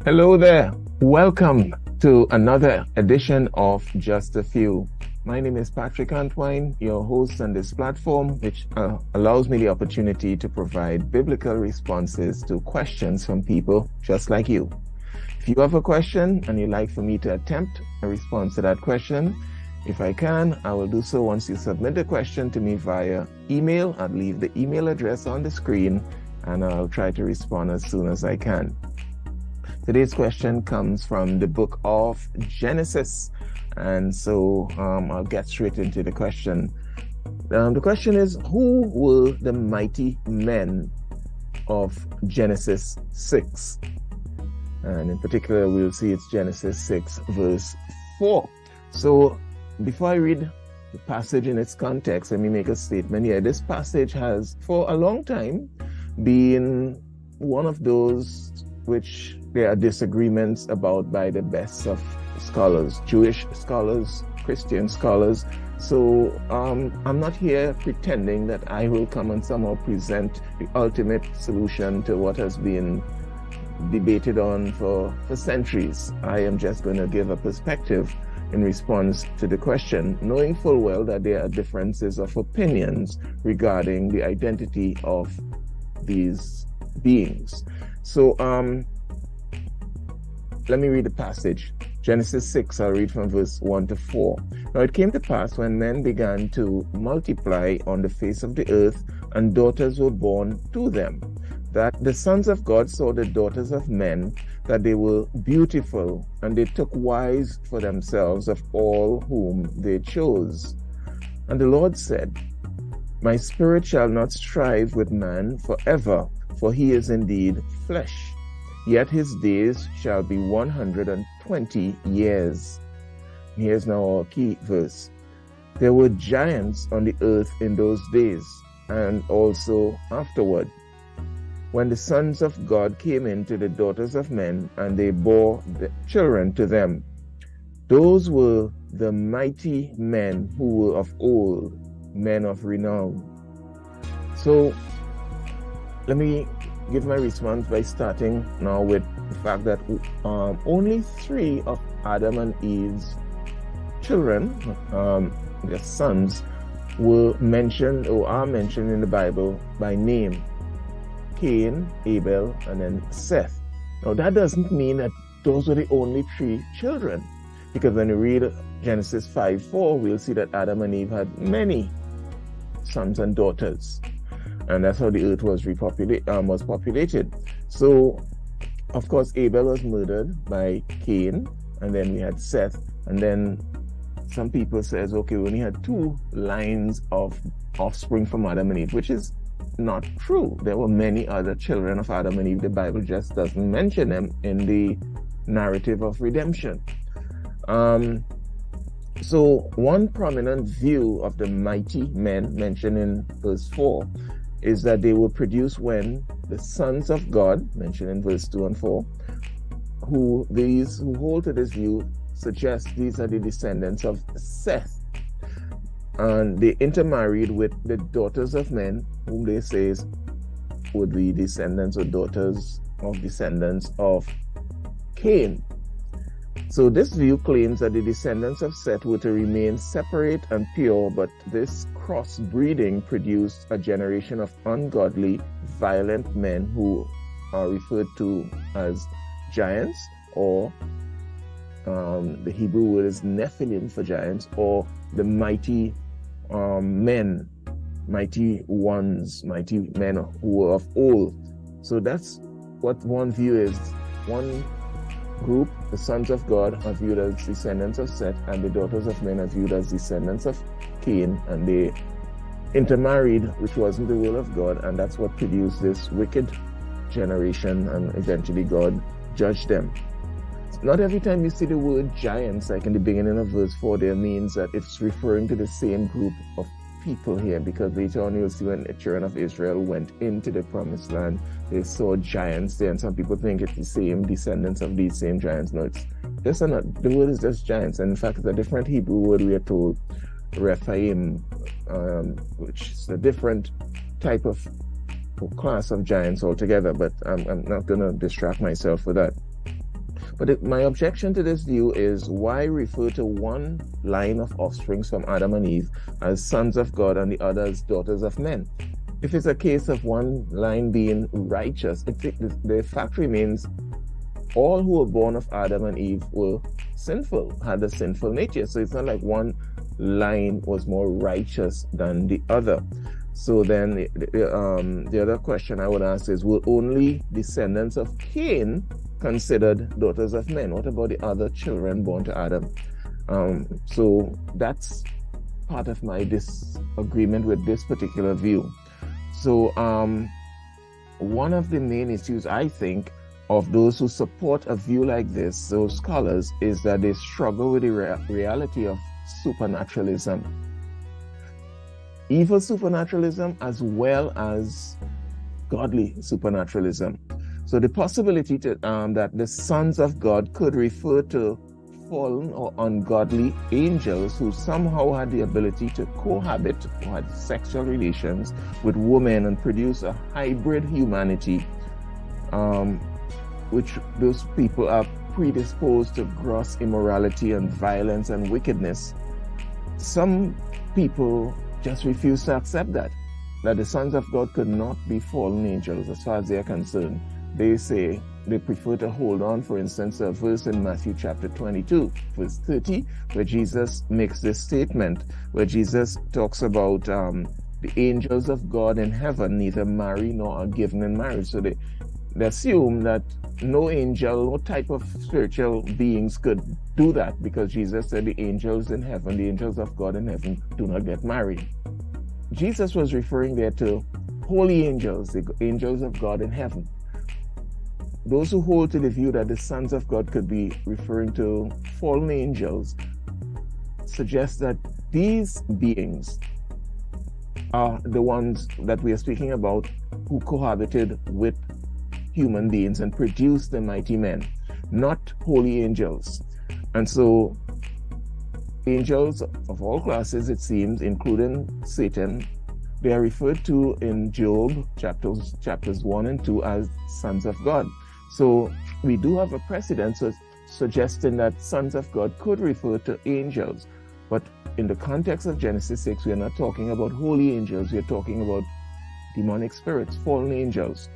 Hello there. Welcome to another edition of Just a Few. My name is Patrick Antwine, your host on this platform, which allows me the opportunity to provide biblical responses to questions from people just like you. If you have a question and you'd like for me to attempt a response to that question, if I can, I will do so once you submit the question to me via email. I'll leave the email address on the screen and I'll try to respond as soon as I can. Today's question comes from the book of Genesis. And so I'll get straight into the question. The question is, who were the mighty men of Genesis 6? And in particular, we'll see it's Genesis 6, verse 4. So before I read the passage in its context, let me make a statement here. This passage has, for a long time, been one of those which there are disagreements about by the best of scholars, Jewish scholars, Christian scholars. So I'm not here pretending that I will come and somehow present the ultimate solution to what has been debated on for centuries. I am just going to give a perspective in response to the question, knowing full well that there are differences of opinions regarding the identity of these beings. So let me read the passage. Genesis 6, I'll read from verse 1 to 4. Now it came to pass when men began to multiply on the face of the earth, and daughters were born to them, that the sons of God saw the daughters of men, that they were beautiful, and they took wives for themselves of all whom they chose. And the Lord said, My spirit shall not strive with man forever, for he is indeed flesh. Yet his days shall be 120 years. Here's now our key verse. There were giants on the earth in those days, and also afterward, when the sons of God came in to the daughters of men, and they bore the children to them. Those were the mighty men who were of old, men of renown. So let me give my response by starting now with the fact that only 3 of Adam and Eve's children, their sons, were mentioned or are mentioned in the Bible by name: Cain, Abel, and then Seth. Now that doesn't mean that those were the only 3 children, because when you read Genesis 5:4, we'll see that Adam and Eve had many sons and daughters. And that's how the earth was populated. So, of course, Abel was murdered by Cain, and then we had Seth, and then some people says, okay, we only had 2 lines of offspring from Adam and Eve, which is not true. There were many other children of Adam and Eve. The Bible just doesn't mention them in the narrative of redemption. So one prominent view of the mighty men mentioned in verse 4 is that they were produced when the sons of God, mentioned in verse 2 and 4, who hold to this view suggest these are the descendants of Seth. And they intermarried with the daughters of men, whom they say would be descendants or daughters of descendants of Cain. So this view claims that the descendants of Seth were to remain separate and pure, but this crossbreeding produced a generation of ungodly, violent men who are referred to as giants, or the Hebrew word is Nephilim for giants, or the mighty men, mighty ones, mighty men who were of old. So that's what one view is. One group, the sons of God, are viewed as descendants of Seth, and the daughters of men are viewed as descendants of Cain, and they intermarried, which wasn't the will of God, and that's what produced this wicked generation, and eventually God judged them. Not every time you see the word giants, like in the beginning of verse 4, there means that it's referring to the same group of people here, because later on you'll see when the children of Israel went into the promised land, they saw giants there, and some people think it's the same descendants of these same giants. No, it's just not. The word is just giants, and in fact it's a different Hebrew word, we are told, Rephaim, which is a different type of class of giants altogether, but I'm not going to distract myself with that. But my objection to this view is, why refer to one line of offspring from Adam and Eve as sons of God and the other as daughters of men? If it's a case of one line being righteous, the fact remains all who were born of Adam and Eve were sinful, had a sinful nature. So it's not like one line was more righteous than the other. So then the other question I would ask is, were only descendants of Cain considered daughters of men? What about the other children born to Adam? So that's part of my disagreement with this particular view. So one of the main issues, I think, of those who support a view like this, those scholars, is that they struggle with the reality of supernaturalism. Evil supernaturalism as well as godly supernaturalism. So the possibility that the sons of God could refer to fallen or ungodly angels who somehow had the ability to cohabit, who had sexual relations with women and produce a hybrid humanity, which those people are predisposed to gross immorality and violence and wickedness. Some people just refuse to accept that the sons of God could not be fallen angels as far as they are concerned. They say they prefer to hold on, for instance, a verse in Matthew chapter 22, verse 30, where Jesus makes this statement, where Jesus talks about the angels of God in heaven neither marry nor are given in marriage. So they assume that no angel, no type of spiritual beings could do that, because Jesus said the angels in heaven, the angels of God in heaven, do not get married. Jesus was referring there to holy angels, the angels of God in heaven. Those who hold to the view that the sons of God could be referring to fallen angels suggest that these beings are the ones that we are speaking about who cohabited with human beings and produced the mighty men, not holy angels. And so angels of all classes, it seems, including Satan, they are referred to in Job chapters 1 and 2 as sons of God. So we do have a precedent suggesting that sons of God could refer to angels. But in the context of Genesis 6, we are not talking about holy angels. We are talking about demonic spirits, fallen angels.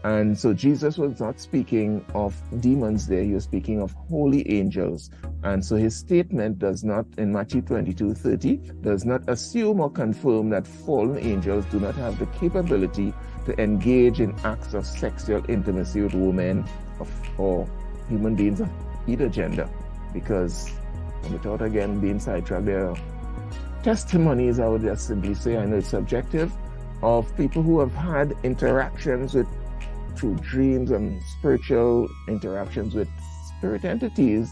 And so Jesus was not speaking of demons there. He was speaking of holy angels. And so his statement does not, in Matthew 22:30, does not assume or confirm that fallen angels do not have the capability to engage in acts of sexual intimacy with women or human beings of either gender. Because without, again, being sidetracked, there are testimonies, I would just simply say, I know it's subjective, of people who have had interactions through dreams and spiritual interactions with spirit entities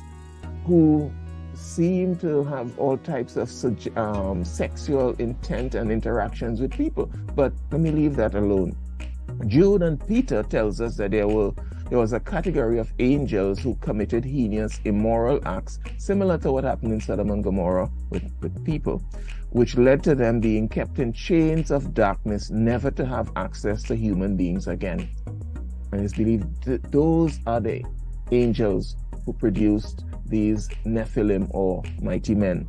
who seem to have all types of sexual intent and interactions with people. But let me leave that alone. Jude and Peter tells us that there was a category of angels who committed heinous immoral acts similar to what happened in Sodom and Gomorrah with people, which led to them being kept in chains of darkness, never to have access to human beings again. And it's believed that those are the angels who produced these Nephilim or mighty men.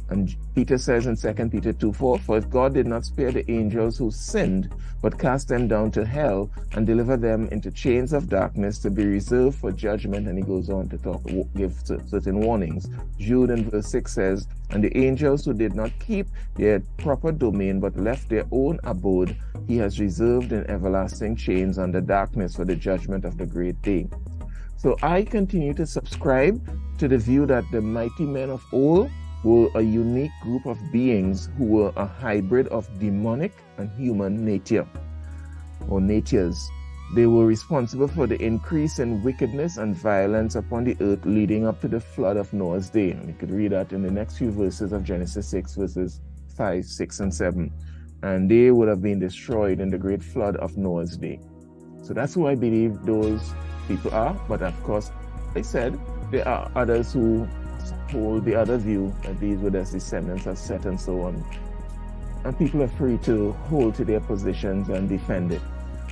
And Peter says in 2 Peter 2:4, for if God did not spare the angels who sinned, but cast them down to hell and deliver them into chains of darkness to be reserved for judgment. And he goes on to give certain warnings. Jude in verse 6 says, and the angels who did not keep their proper domain, but left their own abode, he has reserved in everlasting chains under darkness for the judgment of the great day. So I continue to subscribe to the view that the mighty men of old were a unique group of beings who were a hybrid of demonic and human nature or natures. They were responsible for the increase in wickedness and violence upon the earth leading up to the flood of Noah's day. And you could read that in the next few verses of Genesis 6, verses 5, 6, and 7. And they would have been destroyed in the great flood of Noah's day. So that's who I believe those people are. But of course, I said there are others who hold the other view that these were their descendants of Seth and so on. And people are free to hold to their positions and defend it.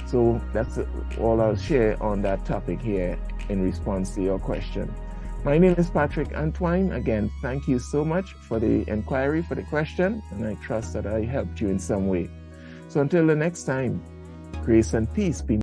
So that's all I'll share on that topic here in response to your question. My name is Patrick Antoine. Again, thank you so much for the inquiry, for the question, and I trust that I helped you in some way. So until the next time, grace and peace be